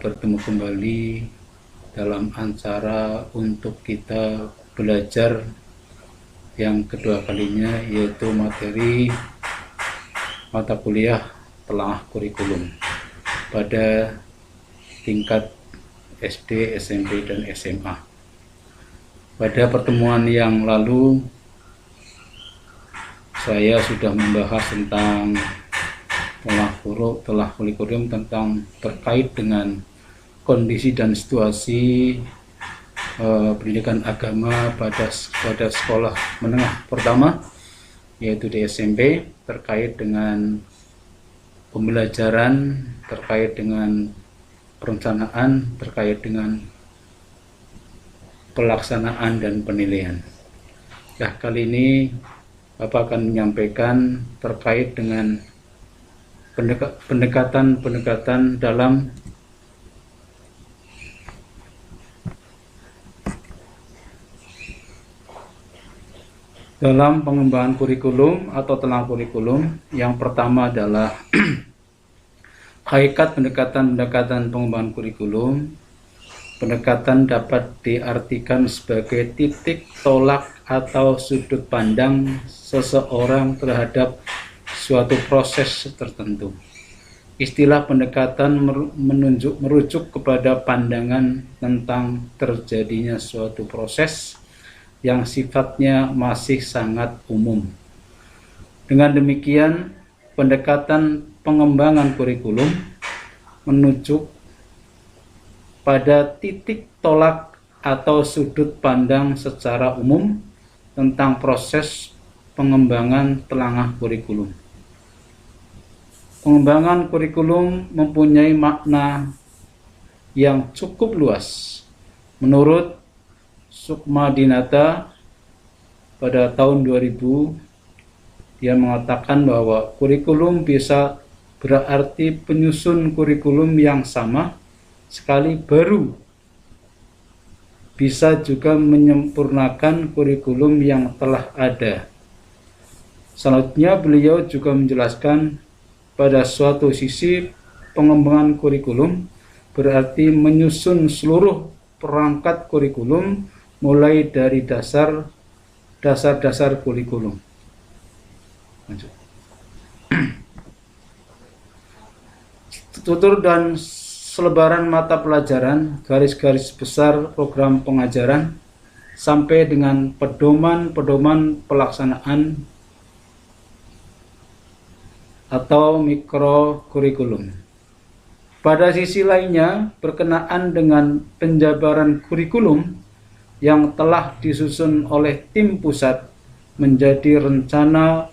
bertemu kembali dalam acara untuk kita belajar yang kedua kalinya, yaitu materi mata kuliah telah kurikulum pada tingkat SD, SMP, dan SMA. Pada pertemuan yang lalu saya sudah membahas tentang telah kurikulum tentang terkait dengan kondisi dan situasi pendidikan agama pada sekolah menengah pertama, yaitu di SMP, terkait dengan pembelajaran, terkait dengan perencanaan, terkait dengan pelaksanaan dan penilaian. Nah, kali ini Bapak akan menyampaikan terkait dengan pendekatan dalam pengembangan kurikulum atau telah kurikulum. Yang pertama adalah hakikat pendekatan pengembangan kurikulum. Pendekatan dapat diartikan sebagai titik tolak atau sudut pandang seseorang terhadap suatu proses tertentu. Istilah pendekatan merujuk kepada pandangan tentang terjadinya suatu proses yang sifatnya masih sangat umum. Dengan demikian, pendekatan pengembangan kurikulum menuju pada titik tolak atau sudut pandang secara umum tentang proses pengembangan telangah kurikulum. Pengembangan kurikulum mempunyai makna yang cukup luas. Menurut Sukmadinata pada tahun 2000, dia mengatakan bahwa kurikulum bisa berarti penyusun kurikulum yang sama sekali baru, bisa juga menyempurnakan kurikulum yang telah ada. Selanjutnya beliau juga menjelaskan pada suatu sisi pengembangan kurikulum berarti menyusun seluruh perangkat kurikulum mulai dari dasar kurikulum. Lanjut. Struktur dan selebaran mata pelajaran, garis-garis besar program pengajaran, sampai dengan pedoman pelaksanaan atau mikrokurikulum. Pada sisi lainnya, berkenaan dengan penjabaran kurikulum yang telah disusun oleh tim pusat menjadi rencana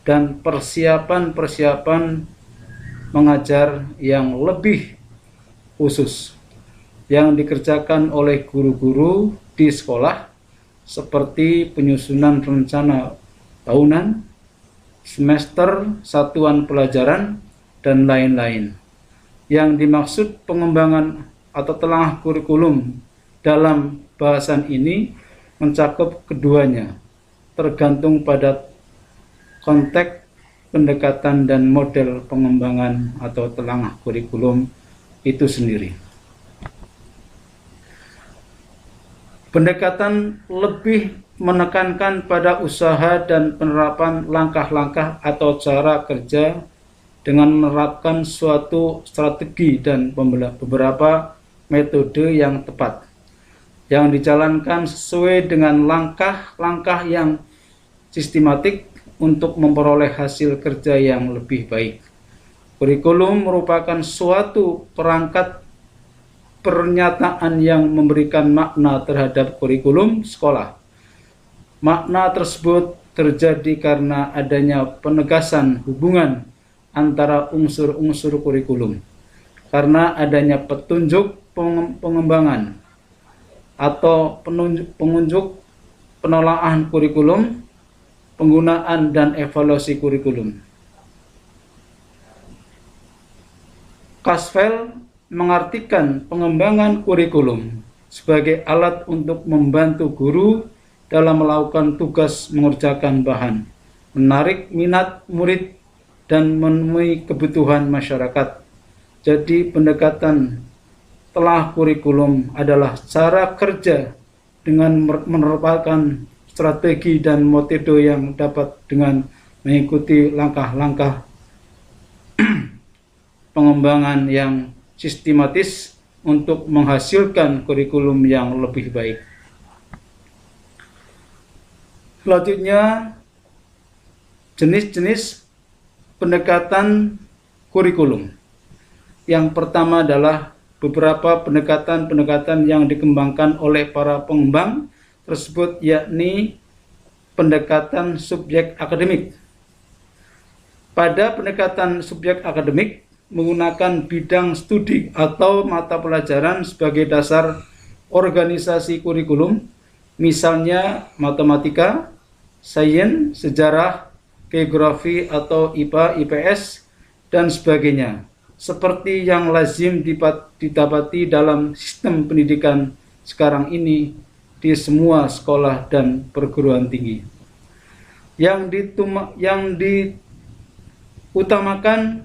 dan persiapan mengajar yang lebih khusus yang dikerjakan oleh guru-guru di sekolah, seperti penyusunan rencana tahunan, semester, satuan pelajaran, dan lain-lain. Yang dimaksud pengembangan atau telangah kurikulum dalam bahasan ini mencakup keduanya, tergantung pada konteks pendekatan dan model pengembangan atau telangah kurikulum itu sendiri. Pendekatan lebih menekankan pada usaha dan penerapan langkah-langkah atau cara kerja dengan menerapkan suatu strategi dan beberapa metode yang tepat, yang dijalankan sesuai dengan langkah-langkah yang sistematik untuk memperoleh hasil kerja yang lebih baik. Kurikulum merupakan suatu perangkat pernyataan yang memberikan makna terhadap kurikulum sekolah. Makna tersebut terjadi karena adanya penegasan hubungan antara unsur-unsur kurikulum, karena adanya petunjuk pengembangan atau penunjuk penelaahan kurikulum, penggunaan dan evaluasi kurikulum. Kasvel mengartikan pengembangan kurikulum sebagai alat untuk membantu guru dalam melakukan tugas mengerjakan bahan, menarik minat murid, dan memenuhi kebutuhan masyarakat. Jadi pendekatan telah kurikulum adalah cara kerja dengan menerapkan strategi dan metode yang dapat dengan mengikuti langkah-langkah pengembangan yang sistematis untuk menghasilkan kurikulum yang lebih baik. Selanjutnya, jenis-jenis pendekatan kurikulum. Yang pertama adalah beberapa pendekatan-pendekatan yang dikembangkan oleh para pengembang tersebut, yakni pendekatan subjek akademik. Pada pendekatan subjek akademik menggunakan bidang studi atau mata pelajaran sebagai dasar organisasi kurikulum, misalnya matematika, sains, sejarah, geografi atau IPA, IPS, dan sebagainya, seperti yang lazim didapati dalam sistem pendidikan sekarang ini di semua sekolah dan perguruan tinggi. Yang diutamakan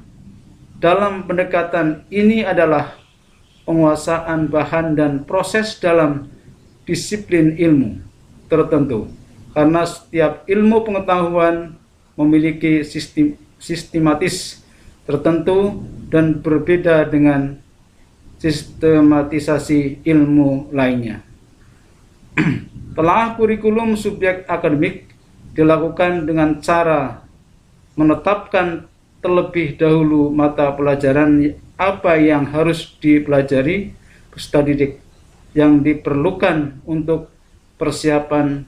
dalam pendekatan ini adalah penguasaan bahan dan proses dalam disiplin ilmu tertentu, karena setiap ilmu pengetahuan memiliki sistematis tertentu dan berbeda dengan sistematisasi ilmu lainnya. Telah kurikulum subjek akademik dilakukan dengan cara menetapkan terlebih dahulu mata pelajaran apa yang harus dipelajari peserta didik yang diperlukan untuk persiapan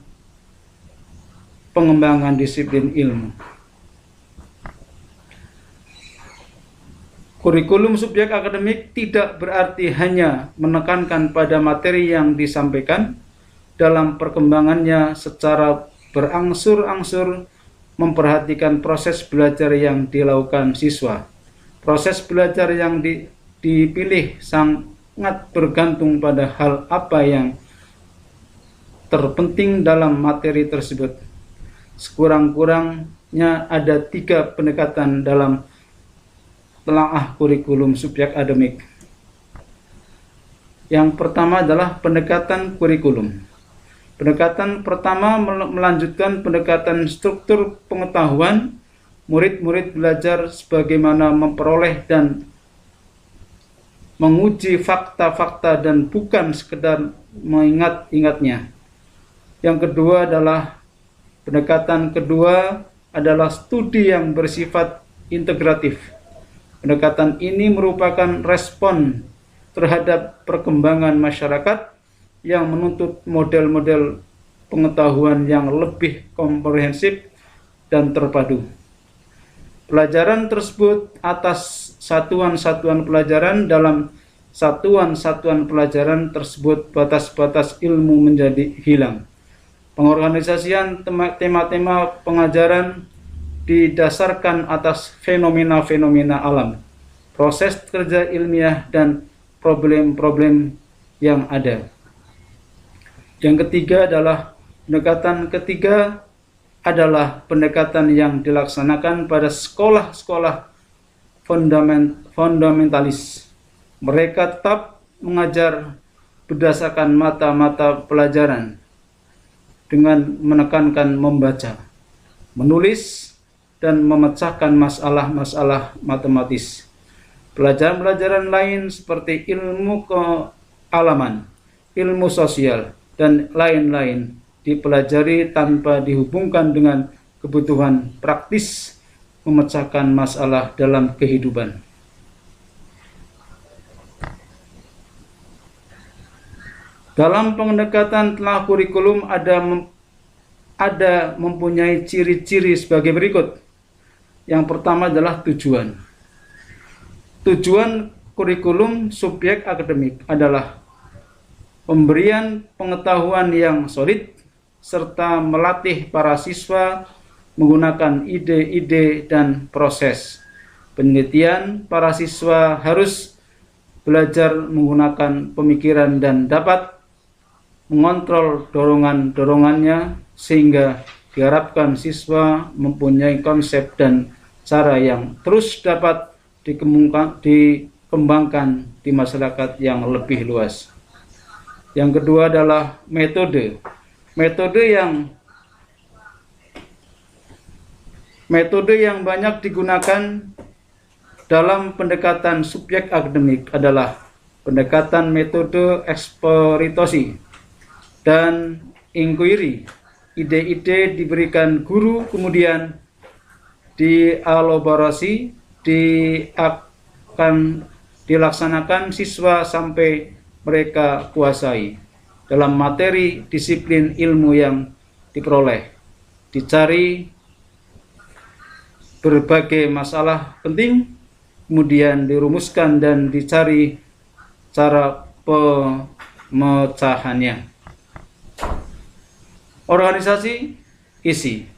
pengembangan disiplin ilmu. Kurikulum subjek akademik tidak berarti hanya menekankan pada materi yang disampaikan dalam perkembangannya secara berangsur-angsur, memperhatikan proses belajar yang dilakukan siswa. Proses belajar yang dipilih sangat bergantung pada hal apa yang terpenting dalam materi tersebut. Sekurang-kurangnya ada 3 pendekatan dalam telaah kurikulum subjek akademik. Yang pertama adalah pendekatan kurikulum. Pendekatan pertama melanjutkan pendekatan struktur pengetahuan. Murid-murid belajar sebagaimana memperoleh dan menguji fakta-fakta dan bukan sekedar mengingat-ingatnya. Yang kedua adalah pendekatan kedua adalah studi yang bersifat integratif. Pendekatan ini merupakan respon terhadap perkembangan masyarakat yang menuntut model-model pengetahuan yang lebih komprehensif dan terpadu. Pelajaran tersebut atas satuan-satuan pelajaran, dalam satuan-satuan pelajaran tersebut batas-batas ilmu menjadi hilang. Pengorganisasian tema-tema pengajaran didasarkan atas fenomena-fenomena alam, proses kerja ilmiah, dan problem-problem yang ada. Yang ketiga adalah pendekatan yang dilaksanakan pada sekolah-sekolah fundamentalis. Mereka tetap mengajar berdasarkan mata-mata pelajaran dengan menekankan membaca, menulis, dan memecahkan masalah-masalah matematis. Pelajaran-pelajaran lain seperti ilmu kealaman, ilmu sosial, dan lain-lain dipelajari tanpa dihubungkan dengan kebutuhan praktis memecahkan masalah dalam kehidupan. Dalam pendekatan telah kurikulum ada mempunyai ciri-ciri sebagai berikut. Yang pertama adalah tujuan. Tujuan kurikulum subjek akademik adalah pemberian pengetahuan yang solid serta melatih para siswa menggunakan ide-ide dan proses penelitian. Para siswa harus belajar menggunakan pemikiran dan dapat mengontrol dorongan-dorongannya sehingga diharapkan siswa mempunyai konsep dan cara yang terus dapat dikembangkan kembangkan di masyarakat yang lebih luas. Yang kedua adalah metode. Metode yang banyak digunakan dalam pendekatan subjek akademik adalah pendekatan metode eksplorasi dan inquiry. Ide-ide diberikan guru, kemudian dielaborasi, akan dilaksanakan siswa sampai mereka kuasai dalam materi disiplin ilmu yang diperoleh. Dicari berbagai masalah penting, kemudian dirumuskan dan dicari cara pemecahannya. Organisasi isi.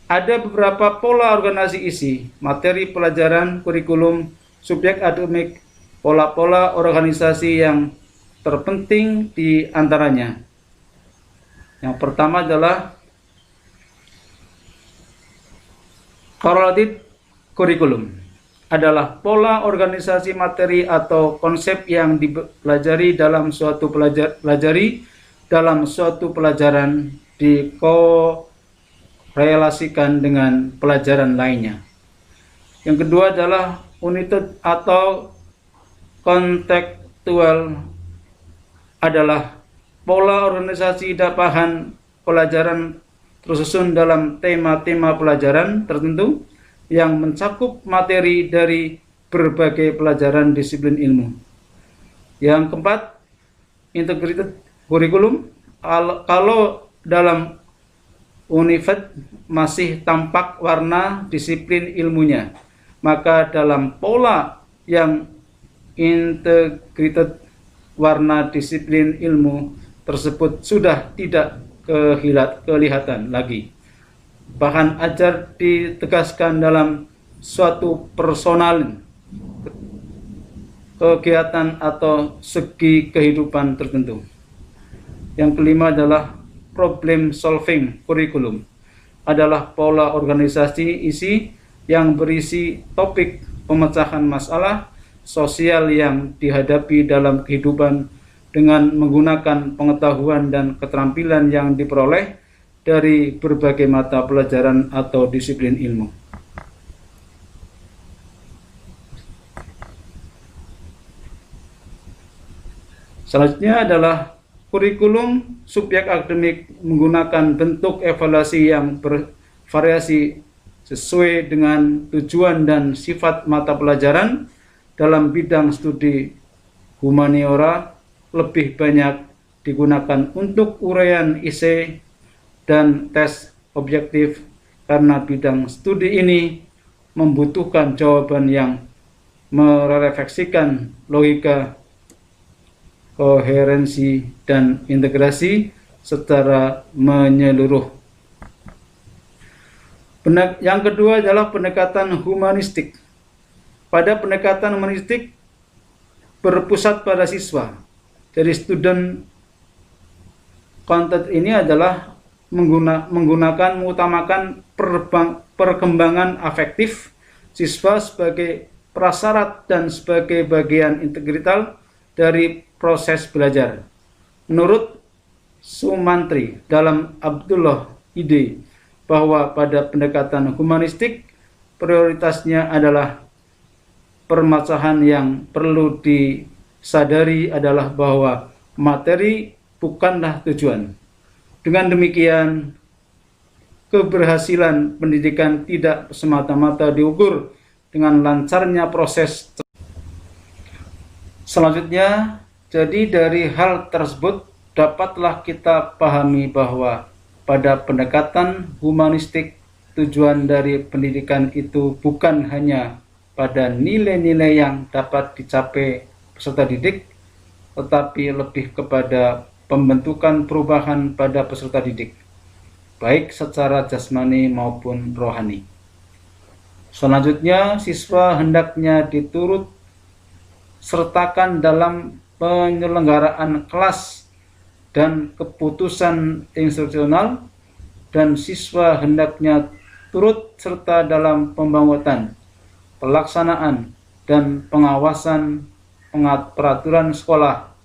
Ada beberapa pola organisasi isi, materi pelajaran, kurikulum, subjek akademik, pola-pola organisasi yang terpenting di antaranya. Yang pertama adalah korelatif kurikulum. Adalah pola organisasi materi atau konsep yang dipelajari dalam suatu pelajaran dikorelasikan dengan pelajaran lainnya. Yang kedua adalah united atau kontekstual, adalah pola organisasi bahan pelajaran tersusun dalam tema-tema pelajaran tertentu yang mencakup materi dari berbagai pelajaran disiplin ilmu. Yang keempat, integrated kurikulum. Kalau dalam Univet masih tampak warna disiplin ilmunya, maka dalam pola yang integrated warna disiplin ilmu tersebut sudah tidak kelihatan lagi. Bahan ajar ditegaskan dalam suatu personal kegiatan atau segi kehidupan tertentu. Yang kelima adalah problem solving kurikulum, adalah pola organisasi isi yang berisi topik pemecahan masalah sosial yang dihadapi dalam kehidupan dengan menggunakan pengetahuan dan keterampilan yang diperoleh dari berbagai mata pelajaran atau disiplin ilmu. Selanjutnya adalah kurikulum subjek akademik menggunakan bentuk evaluasi yang bervariasi sesuai dengan tujuan dan sifat mata pelajaran. Dalam bidang studi humaniora lebih banyak digunakan untuk uraian esai dan tes objektif karena bidang studi ini membutuhkan jawaban yang merefleksikan logika, koherensi, dan integrasi secara menyeluruh. Yang kedua adalah pendekatan humanistik. Pada pendekatan humanistik berpusat pada siswa. Jadi student content ini adalah mengutamakan perkembangan afektif siswa sebagai prasyarat dan sebagai bagian integral dari proses belajar. Menurut Sumantri dalam Abdullah ide bahwa pada pendekatan humanistik prioritasnya adalah permasalahan yang perlu disadari adalah bahwa materi bukanlah tujuan. Dengan demikian, keberhasilan pendidikan tidak semata-mata diukur dengan lancarnya proses. Selanjutnya, jadi dari hal tersebut dapatlah kita pahami bahwa pada pendekatan humanistik tujuan dari pendidikan itu bukan hanya pada nilai-nilai yang dapat dicapai peserta didik, tetapi lebih kepada pembentukan perubahan pada peserta didik, baik secara jasmani maupun rohani. Selanjutnya, siswa hendaknya diturut sertakan dalam penyelenggaraan kelas dan keputusan instruksional, dan siswa hendaknya turut serta dalam pembangunan, pelaksanaan, dan pengawasan peraturan sekolah.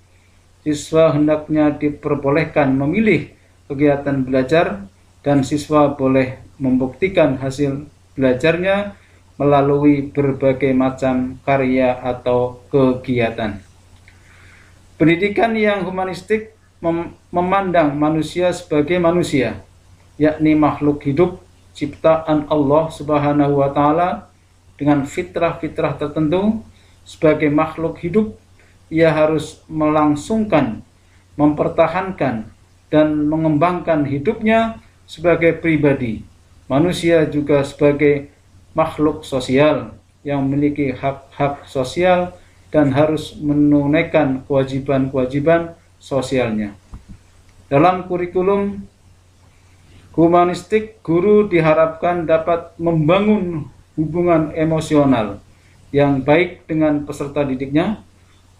Siswa hendaknya diperbolehkan memilih kegiatan belajar dan siswa boleh membuktikan hasil belajarnya melalui berbagai macam karya atau kegiatan. Pendidikan yang humanistik memandang manusia sebagai manusia, yakni makhluk hidup ciptaan Allah Subhanahu wa taala dengan fitrah-fitrah tertentu. Sebagai makhluk hidup, ia harus melangsungkan, mempertahankan, dan mengembangkan hidupnya sebagai pribadi. Manusia juga sebagai makhluk sosial yang memiliki hak-hak sosial dan harus menunaikan kewajiban-kewajiban sosialnya. Dalam kurikulum humanistik, guru diharapkan dapat membangun hubungan emosional yang baik dengan peserta didiknya.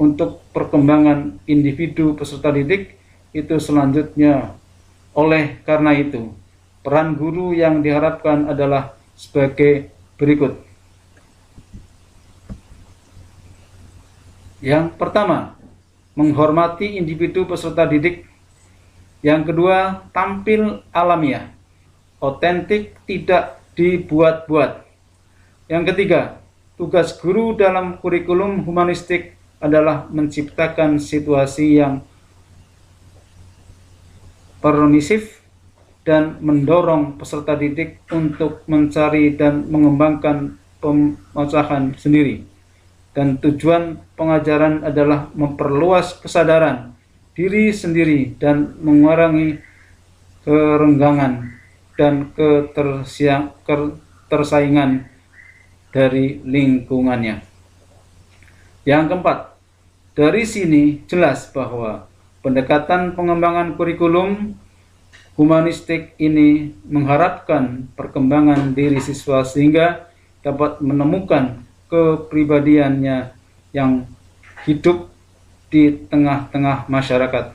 Untuk perkembangan individu peserta didik itu selanjutnya. Oleh karena itu, peran guru yang diharapkan adalah sebagai berikut. Yang pertama, menghormati individu peserta didik. Yang kedua, tampil alamiah, otentik, tidak dibuat-buat. Yang ketiga, tugas guru dalam kurikulum humanistik adalah menciptakan situasi yang permisif dan mendorong peserta didik untuk mencari dan mengembangkan pemecahan sendiri. Dan tujuan pengajaran adalah memperluas kesadaran diri sendiri dan mengurangi kerenggangan dan ketersaingan dari lingkungannya. Yang keempat, dari sini jelas bahwa pendekatan pengembangan kurikulum humanistik ini mengharapkan perkembangan diri siswa sehingga dapat menemukan kepribadiannya yang hidup di tengah-tengah masyarakat.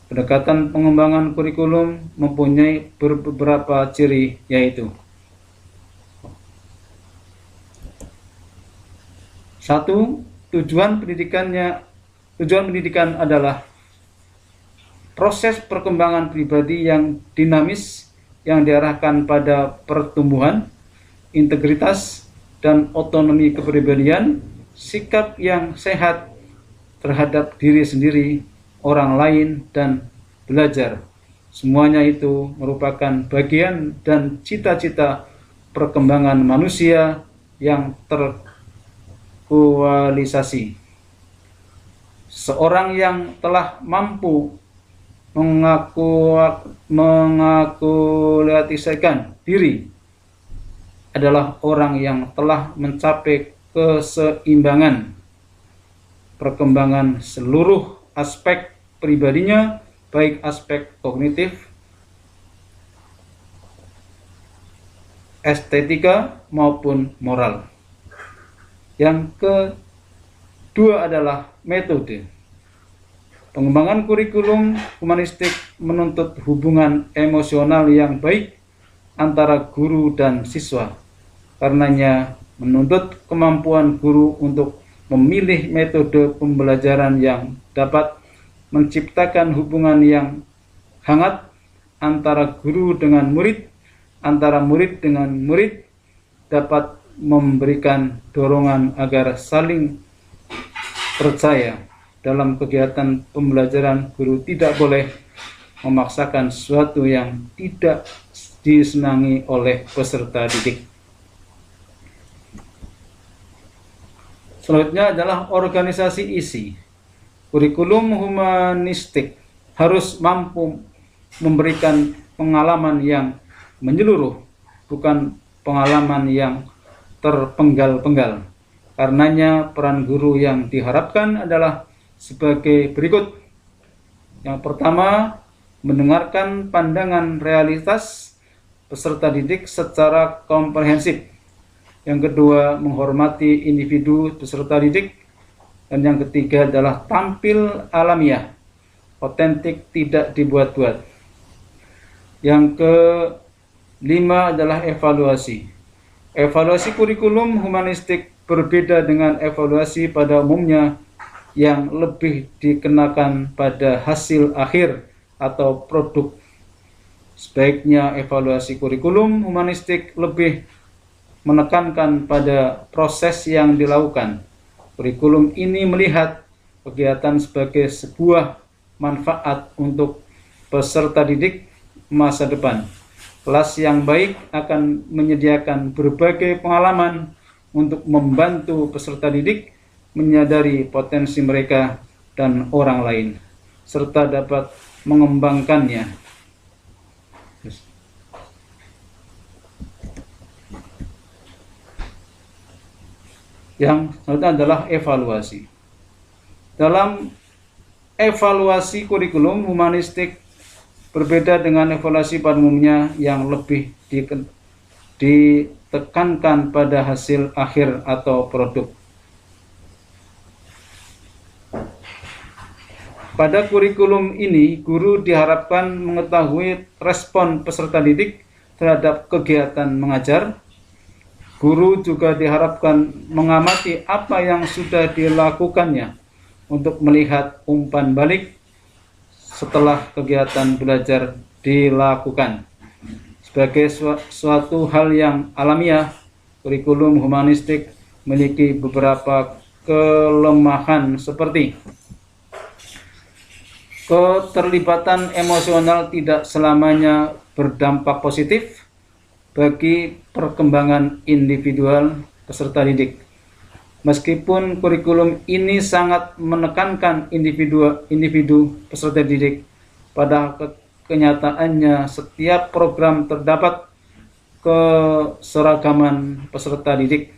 Pendekatan pengembangan kurikulum mempunyai beberapa ciri, yaitu: 1. Tujuan pendidikan adalah proses perkembangan pribadi yang dinamis yang diarahkan pada pertumbuhan, integritas, dan otonomi kepribadian, sikap yang sehat terhadap diri sendiri, orang lain, dan belajar. Semuanya itu merupakan bagian dan cita-cita perkembangan manusia yang terkualisasi. Seorang yang telah mampu mengakualisasikan diri adalah orang yang telah mencapai keseimbangan perkembangan seluruh aspek pribadinya, baik aspek kognitif, estetika, maupun moral. Yang kedua adalah metode. Pengembangan kurikulum humanistik menuntut hubungan emosional yang baik antara guru dan siswa. Karenanya menuntut kemampuan guru untuk memilih metode pembelajaran yang dapat menciptakan hubungan yang hangat antara guru dengan murid, antara murid dengan murid, dapat memberikan dorongan agar saling percaya. Dalam kegiatan pembelajaran, guru tidak boleh memaksakan sesuatu yang tidak disenangi oleh peserta didik. Selanjutnya adalah organisasi isi. Kurikulum humanistik harus mampu memberikan pengalaman yang menyeluruh, bukan pengalaman yang terpenggal-penggal. Karenanya peran guru yang diharapkan adalah sebagai berikut. Yang pertama, mendengarkan pandangan realitas peserta didik secara komprehensif. Yang kedua, menghormati individu peserta didik. Dan yang ketiga adalah tampil alamiah, otentik, tidak dibuat-buat. Yang kelima adalah evaluasi. Evaluasi kurikulum humanistik berbeda dengan evaluasi pada umumnya yang lebih dikenakan pada hasil akhir atau produk. Sebaiknya evaluasi kurikulum humanistik lebih menekankan pada proses yang dilakukan. Kurikulum ini melihat kegiatan sebagai sebuah manfaat untuk peserta didik masa depan. Kelas yang baik akan menyediakan berbagai pengalaman untuk membantu peserta didik menyadari potensi mereka dan orang lain, serta dapat mengembangkannya. Yang selanjutnya adalah evaluasi. Dalam evaluasi kurikulum humanistik berbeda dengan evaluasi pada umumnya yang lebih ditekankan pada hasil akhir atau produk. Pada kurikulum ini, guru diharapkan mengetahui respon peserta didik terhadap kegiatan mengajar. Guru juga diharapkan mengamati apa yang sudah dilakukannya untuk melihat umpan balik setelah kegiatan belajar dilakukan. Sebagai suatu hal yang alamiah, kurikulum humanistik memiliki beberapa kelemahan seperti keterlibatan emosional tidak selamanya berdampak positif bagi perkembangan individual peserta didik. Meskipun kurikulum ini sangat menekankan individu peserta didik, pada kenyataannya setiap program terdapat keseragaman peserta didik.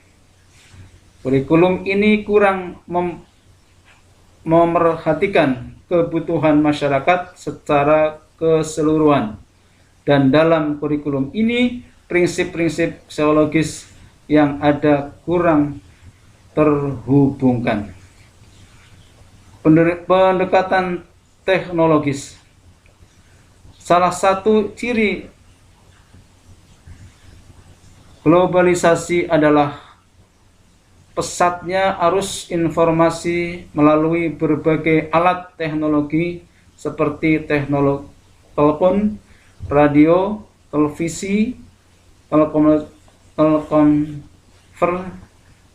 Kurikulum ini kurang memerhatikan kebutuhan masyarakat secara keseluruhan, dan dalam kurikulum ini prinsip-prinsip psikologis yang ada kurang terhubungkan. Pendekatan teknologis. Salah satu ciri globalisasi adalah pesatnya arus informasi melalui berbagai alat teknologi seperti teknologi telepon, radio, televisi, telekonfer,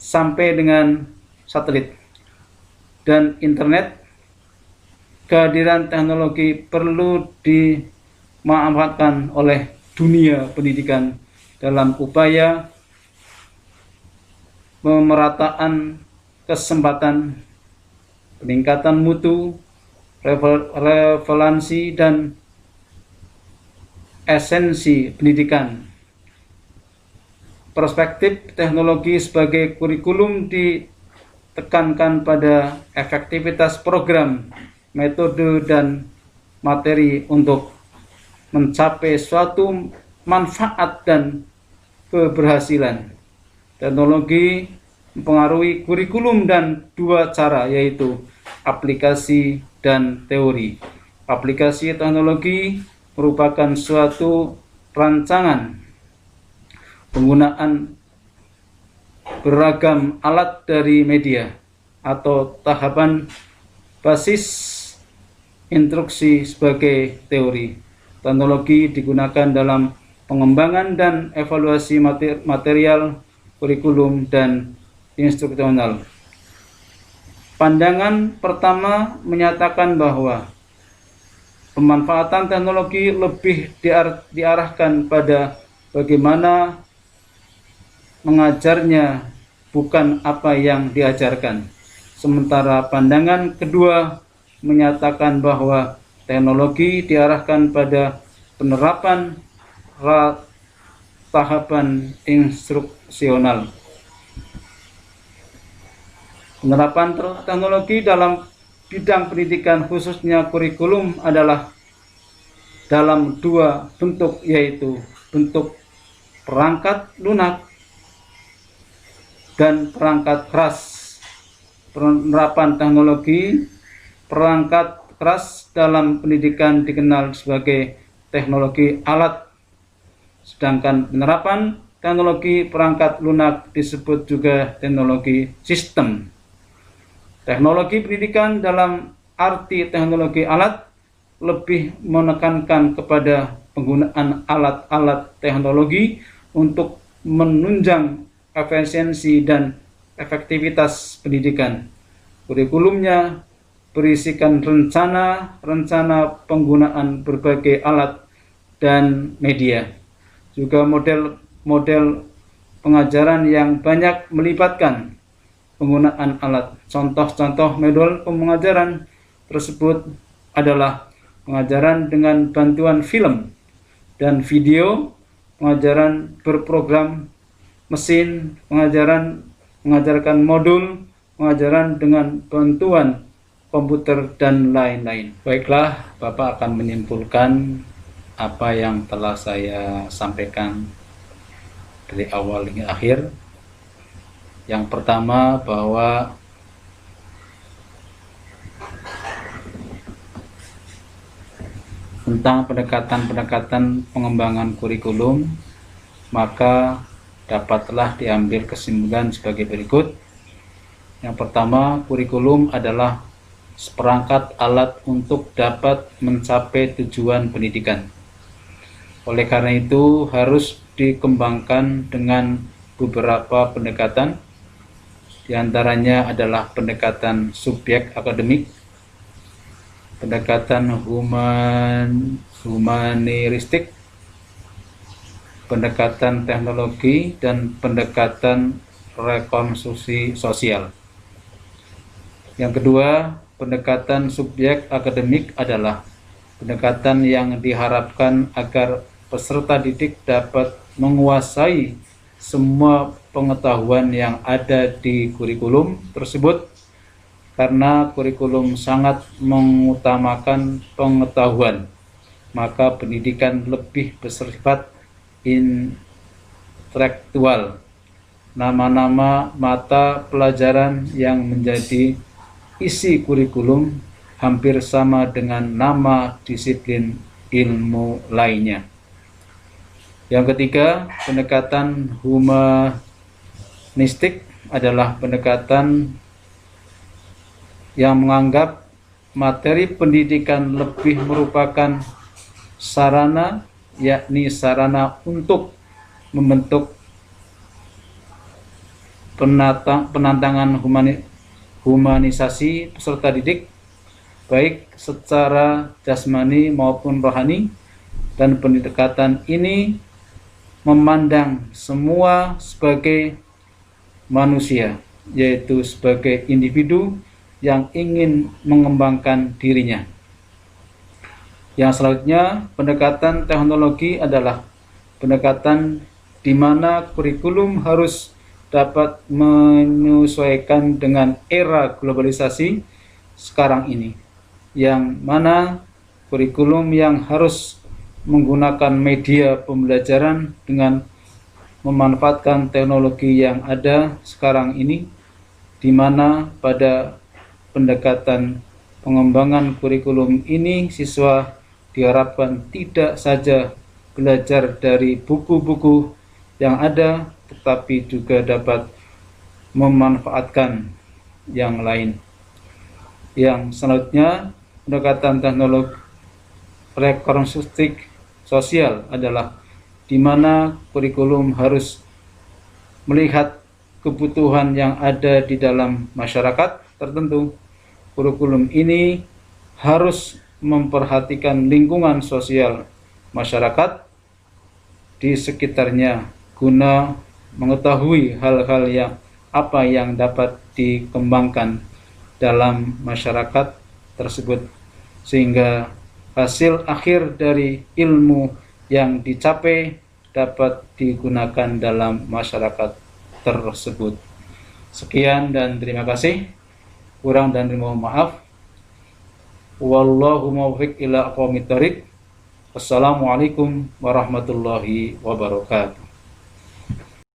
sampai dengan satelit dan internet. Kehadiran teknologi perlu dimanfaatkan oleh dunia pendidikan dalam upaya pemerataan kesempatan, peningkatan mutu, relevansi, dan esensi pendidikan. Perspektif teknologi sebagai kurikulum ditekankan pada efektivitas program, metode, dan materi untuk mencapai suatu manfaat dan keberhasilan. Teknologi mempengaruhi kurikulum dan dua cara, yaitu aplikasi dan teori. Aplikasi teknologi merupakan suatu rancangan penggunaan beragam alat dari media atau tahapan basis instruksi sebagai teori. Teknologi digunakan dalam pengembangan dan evaluasi material kurikulum dan instruksional. Pandangan pertama menyatakan bahwa pemanfaatan teknologi lebih diarahkan pada bagaimana mengajarnya, bukan apa yang diajarkan. Sementara pandangan kedua menyatakan bahwa teknologi diarahkan pada penerapan tahapan instruksional. Penerapan teknologi dalam bidang pendidikan khususnya kurikulum adalah dalam dua bentuk, yaitu bentuk perangkat lunak dan perangkat keras. Penerapan teknologi perangkat keras dalam pendidikan dikenal sebagai teknologi alat, sedangkan penerapan teknologi perangkat lunak disebut juga teknologi sistem. Teknologi pendidikan dalam arti teknologi alat lebih menekankan kepada penggunaan alat-alat teknologi untuk menunjang efisiensi dan efektivitas pendidikan. Kurikulumnya berisikan rencana penggunaan berbagai alat dan media. Juga model pengajaran yang banyak melibatkan penggunaan alat. Contoh-contoh model pengajaran tersebut adalah pengajaran dengan bantuan film dan video, pengajaran berprogram mesin, mengajarkan modul, pengajaran dengan bantuan komputer, dan lain-lain. Baiklah, Bapak akan menyimpulkan apa yang telah saya sampaikan dari awal hingga akhir. Yang pertama, bahwa tentang pendekatan pengembangan kurikulum, maka dapatlah diambil kesimpulan sebagai berikut. Yang pertama, kurikulum adalah seperangkat alat untuk dapat mencapai tujuan pendidikan. Oleh karena itu, harus dikembangkan dengan beberapa pendekatan. Di antaranya adalah pendekatan subjek akademik, pendekatan humanistik, pendekatan teknologi, dan pendekatan rekonstruksi sosial. Yang kedua, pendekatan subjek akademik adalah pendekatan yang diharapkan agar peserta didik dapat menguasai semua pengetahuan yang ada di kurikulum tersebut, karena kurikulum sangat mengutamakan pengetahuan, maka pendidikan lebih bersifat intelektual. Nama-nama mata pelajaran yang menjadi isi kurikulum hampir sama dengan nama disiplin ilmu lainnya. Yang ketiga, pendekatan humanistik adalah pendekatan yang menganggap materi pendidikan lebih merupakan sarana, yakni sarana untuk membentuk penantangan humanisasi peserta didik, baik secara jasmani maupun rohani, dan pendekatan ini memandang semua sebagai manusia, yaitu sebagai individu yang ingin mengembangkan dirinya. Yang selanjutnya, pendekatan teknologi adalah pendekatan di mana kurikulum harus dapat menyesuaikan dengan era globalisasi sekarang ini, yang mana kurikulum yang harus menggunakan media pembelajaran dengan memanfaatkan teknologi yang ada sekarang ini, di mana pada pendekatan pengembangan kurikulum ini siswa diharapkan tidak saja belajar dari buku-buku yang ada, tetapi juga dapat memanfaatkan yang lain. Yang selanjutnya, pendekatan teknologi rekonstruksi sosial adalah di mana kurikulum harus melihat kebutuhan yang ada di dalam masyarakat tertentu. Kurikulum ini harus memperhatikan lingkungan sosial masyarakat di sekitarnya guna mengetahui hal-hal yang dapat dikembangkan dalam masyarakat tersebut, sehingga hasil akhir dari ilmu yang dicapai dapat digunakan dalam masyarakat tersebut. Sekian dan terima kasih. Kurang dan mohon maaf. Wallahu muwaffiq ila aqwamit thoriq. Wassalamualaikum warahmatullahi wabarakatuh.